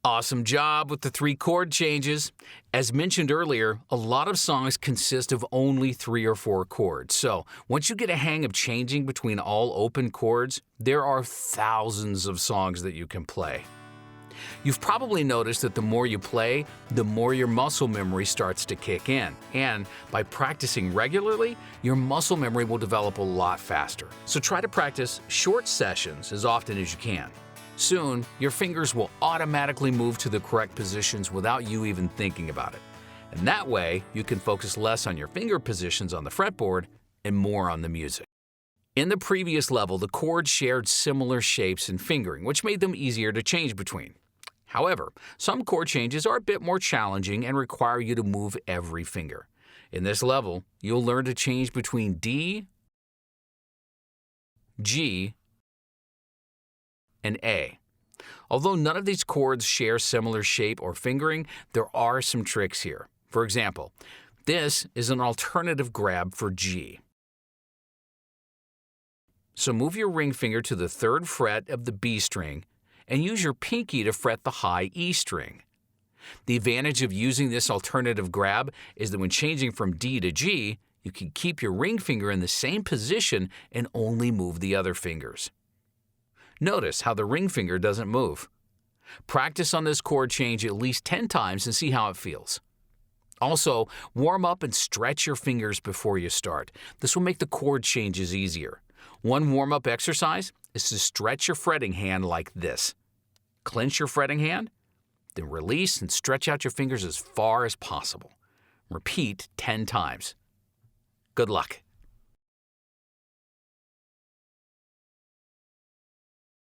Awesome job with the 3 chord changes. As mentioned earlier, a lot of songs consist of only 3 or 4 chords. So once you get a hang of changing between all open chords, there are thousands of songs that you can play. You've probably noticed that the more you play, the more your muscle memory starts to kick in. And by practicing regularly, your muscle memory will develop a lot faster. So try to practice short sessions as often as you can. Soon, your fingers will automatically move to the correct positions without you even thinking about it. And that way, you can focus less on your finger positions on the fretboard and more on the music. In the previous level, the chords shared similar shapes and fingering, which made them easier to change between. However, some chord changes are a bit more challenging and require you to move every finger. In this level, you'll learn to change between D, G, and A. Although none of these chords share similar shape or fingering, there are some tricks here. For example, this is an alternative grab for G. So move your ring finger to the 3rd fret of the B string and use your pinky to fret the high E string. The advantage of using this alternative grab is that when changing from D to G, you can keep your ring finger in the same position and only move the other fingers. Notice how the ring finger doesn't move. Practice on this chord change at least 10 times and see how it feels. Also, warm up and stretch your fingers before you start. This will make the chord changes easier. One warm-up exercise is to stretch your fretting hand like this. Clench your fretting hand, then release and stretch out your fingers as far as possible. Repeat 10 times. Good luck.